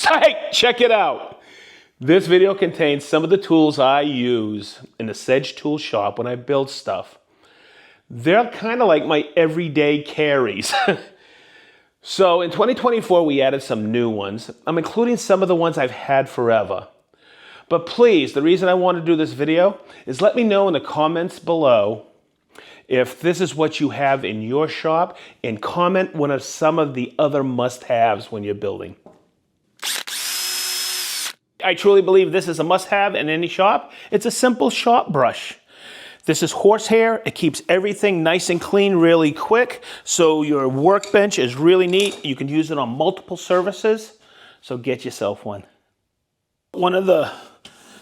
Hey, check it out. This video contains some of the tools I use in the SedgeTool shop when I build stuff. They're kind of like my everyday carries. So in 2024, we added some new ones. I'm including some of the ones I've had forever. But please, the reason I want to do this video is let me know in the comments below if this is what you have in your shop, and comment what are some of the other must-haves when you're building. I truly believe this is a must-have in any shop. It's a simple shop brush. This is horsehair. It keeps everything nice and clean really quick, so your workbench is really neat. You can use it on multiple surfaces, so get yourself one. One of the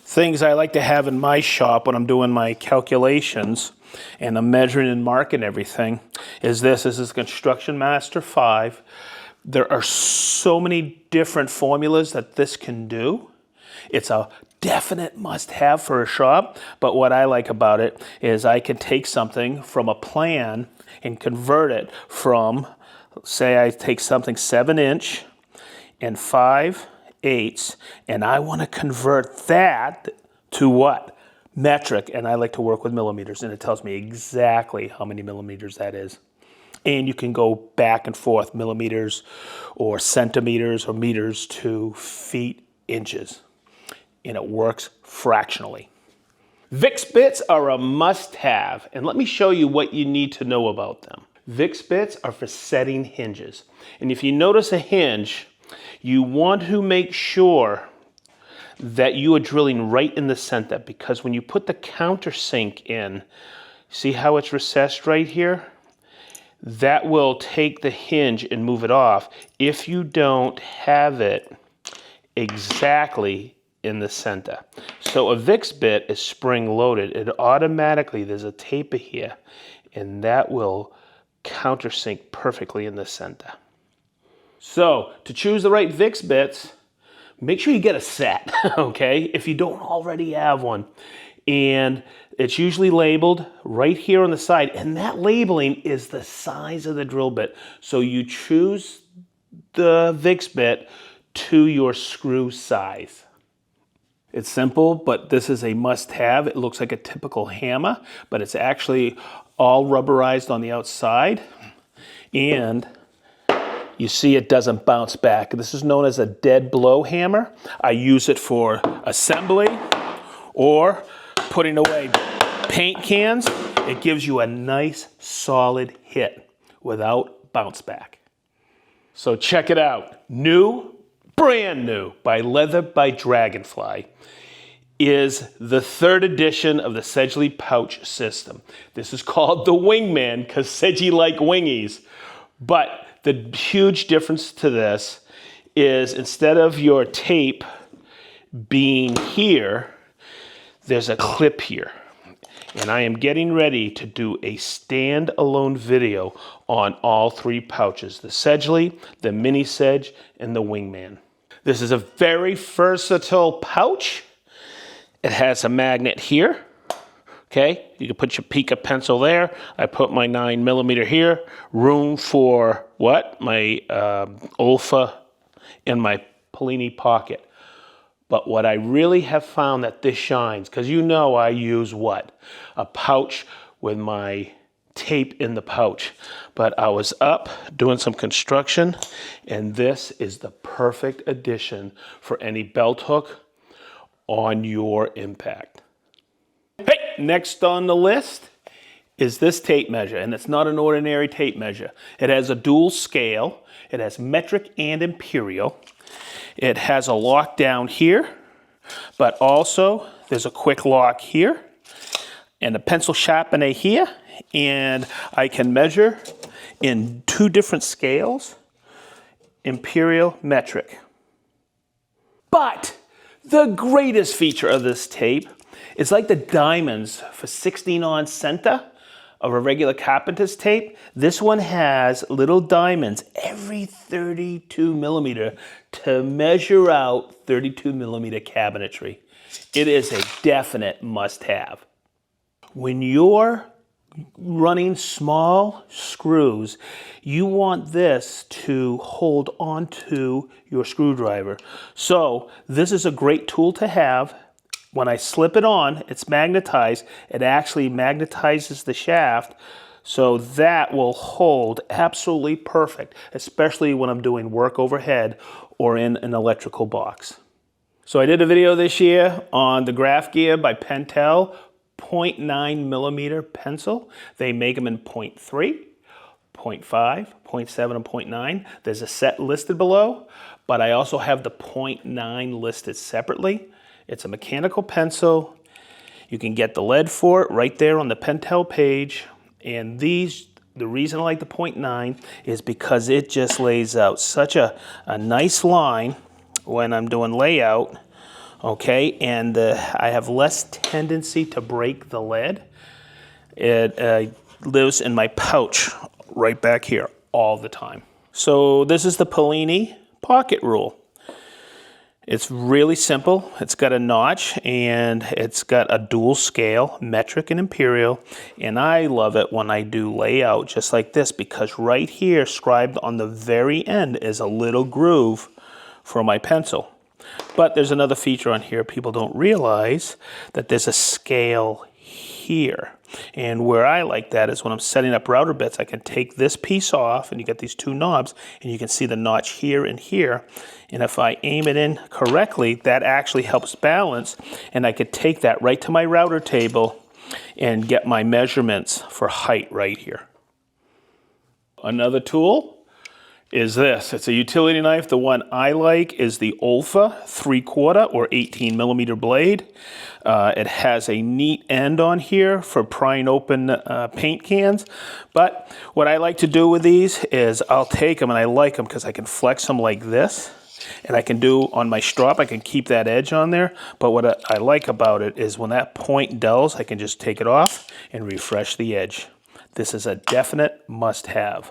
things I like to have in my shop when I'm doing my calculations and I'm measuring and marking everything is this. This is Construction Master 5. There are so many different formulas that this can do. It's a definite must-have for a shop, but what I like about it is I can take something from a plan and convert it from, say I take something 7" and 5/8, and I want to convert that to what? Metric, and I like to work with millimeters, and it tells me exactly how many millimeters that is. And you can go back and forth, millimeters or centimeters or meters to feet, inches, and it works fractionally. Vix Bits are a must-have, and let me show you what you need to know about them. Vix Bits are for setting hinges, and if you notice a hinge, you want to make sure that you are drilling right in the center, because when you put the countersink in, see how it's recessed right here? That will take the hinge and move it off if you don't have it exactly in the center. So a Vix bit is spring loaded. It automatically, there's a taper here, and that will countersink perfectly in the center. So to choose the right Vix bits, make sure you get a set, okay, if you don't already have one. And it's usually labeled right here on the side, and that labeling is the size of the drill bit. So you choose the Vix bit to your screw size. It's simple, but this is a must-have. It looks like a typical hammer, but it's actually all rubberized on the outside, and you see it doesn't bounce back. This is known as a dead blow hammer. I use it for assembly or putting away paint cans. It gives you a nice solid hit without bounce back. So check it out. New, brand new, by Leather by Dragonfly is the 3rd edition of the Sedgeley pouch system. This is called the Wingman because Sedge like wingies. But the huge difference to this is instead of your tape being here, there's a clip here. And I am getting ready to do a stand-alone video on all 3 pouches, the Sedgeley, the Mini Sedge, and the Wingman. This is a very versatile pouch. It has a magnet here. Okay, you can put your Pica pencil there. I put my 9mm here. Room for what? My Olfa in my Polini pocket. But what I really have found that this shines, because you know I use what? A pouch with my tape in the pouch. But I was up doing some construction, and this is the perfect addition for any belt hook on your impact. Hey, next on the list is this tape measure, and it's not an ordinary tape measure. It has a dual scale. It has metric and imperial. It has a lock down here, but also there's a quick lock here and a pencil sharpener here, and I can measure in 2 different scales, imperial, metric. But the greatest feature of this tape, it's like the diamonds for 16-on center of a regular carpenter's tape. This one has little diamonds every 32mm to measure out 32mm cabinetry. It is a definite must-have. When you're running small screws, you want this to hold onto your screwdriver. So this is a great tool to have. When I slip it on, it's magnetized. It actually magnetizes the shaft, so that will hold absolutely perfect, especially when I'm doing work overhead or in an electrical box. So I did a video this year on the graph gear by Pentel, 0.9 millimeter pencil. They make them in 0.3, 0.5, 0.7, and 0.9. There's a set listed below, but I also have the 0.9 listed separately. It's a mechanical pencil. You can get the lead for it right there on the Pentel page. And these, the reason I like the 0.9 is because it just lays out such a nice line when I'm doing layout, okay? And I have less tendency to break the lead. It lives in my pouch right back here all the time. So this is the Polini pocket rule. It's really simple. It's got a notch and it's got a dual scale, metric and imperial. And I love it when I do layout just like this, because right here, scribed on the very end, is a little groove for my pencil. But there's another feature on here. People don't realize that there's a scale here. And where I like that is when I'm setting up router bits, I can take this piece off and you get these two knobs and you can see the notch here and here. And if I aim it in correctly, that actually helps balance. And I could take that right to my router table and get my measurements for height right here. Another tool is this. It's a utility knife. The one I like is the Olfa 3/4 or 18 millimeter blade. It has a neat end on here for prying open paint cans. But what I like to do with these is I'll take them, and I like them because I can flex them like this. And I can do on my strop, I can keep that edge on there. But what I like about it is when that point dulls, I can just take it off and refresh the edge. This is a definite must-have.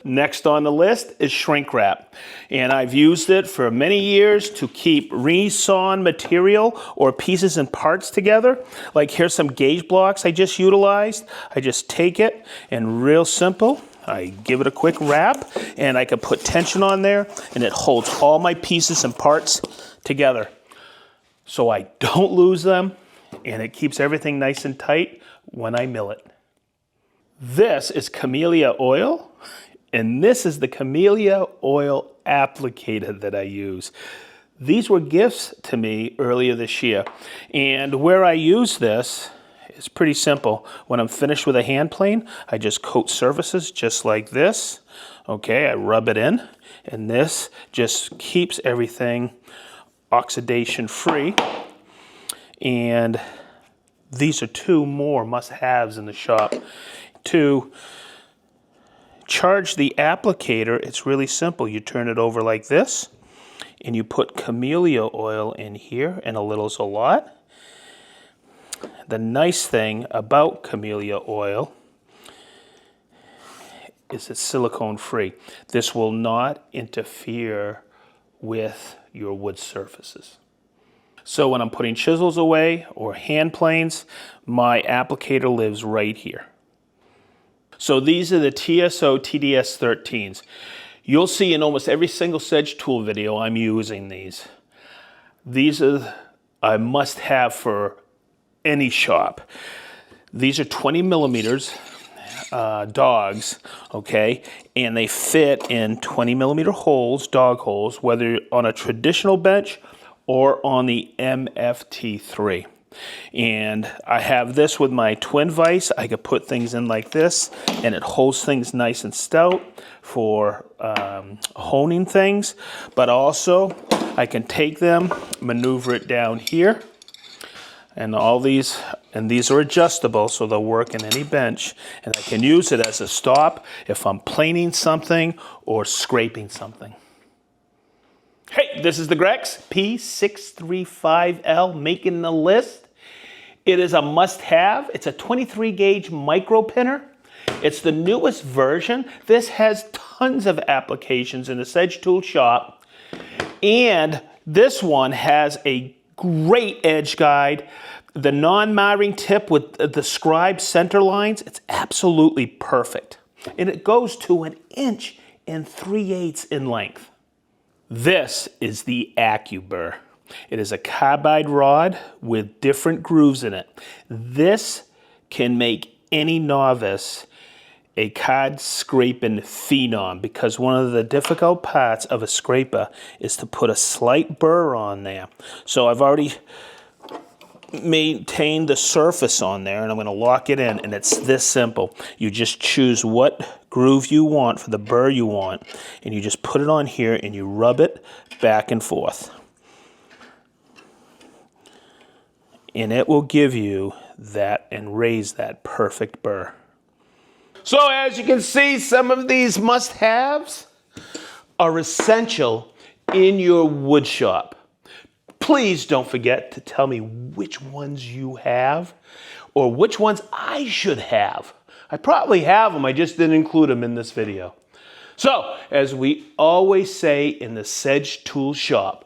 Next on the list is shrink wrap, and I've used it for many years to keep resawn material or pieces and parts together. Like here's some gauge blocks I just utilized. I just take it and real simple, I give it a quick wrap and I can put tension on there and it holds all my pieces and parts together. So I don't lose them and it keeps everything nice and tight when I mill it. This is Chamelia Oil. And this is the Chamelia Oil applicator that I use. These were gifts to me earlier this year. And where I use this is pretty simple. When I'm finished with a hand plane, I just coat surfaces just like this. Okay, I rub it in. And this just keeps everything oxidation free. And these are two more must-haves in the shop. To charge the applicator, it's really simple. You turn it over like this, and you put Chamelia oil in here, and a little's a lot. The nice thing about Chamelia oil is it's silicone free. This will not interfere with your wood surfaces. So when I'm putting chisels away or hand planes, my applicator lives right here. So these are the TSO TDS 13s. You'll see in almost every single SedgeTool video I'm using these. These are a must-have for any shop. These are 20 millimeters dogs, okay? And they fit in 20 millimeter holes, dog holes, whether on a traditional bench or on the MFT3. And I have this with my twin vise. I could put things in like this and it holds things nice and stout for honing things. But also I can take them, maneuver it down here, and these are adjustable so they'll work in any bench. And I can use it as a stop if I'm planing something or scraping something. Hey, this is the Grex P635L making the list. It is a must-have. It's a 23 gauge micro pinner. It's the newest version. This has tons of applications in the SedgeTool shop. And this one has a great edge guide. The non-marring tip with the scribe center lines, it's absolutely perfect. And it goes to 1 inch and 3/8 in length. This is the Acubar. It is a carbide rod with different grooves in it. This can make any novice a card scraping phenom, because one of the difficult parts of a scraper is to put a slight burr on there. So I've already maintained the surface on there, and I'm going to lock it in, and it's this simple. You just choose what groove you want for the burr you want, and you just put it on here and you rub it back and forth. And it will give you that and raise that perfect burr. So as you can see, some of these must-haves are essential in your wood shop. Please don't forget to tell me which ones you have or which ones I should have. I probably have them, I just didn't include them in this video. So, as we always say in the SedgeTool shop,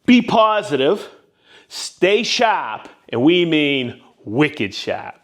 be positive, stay sharp, and we mean wicked sharp.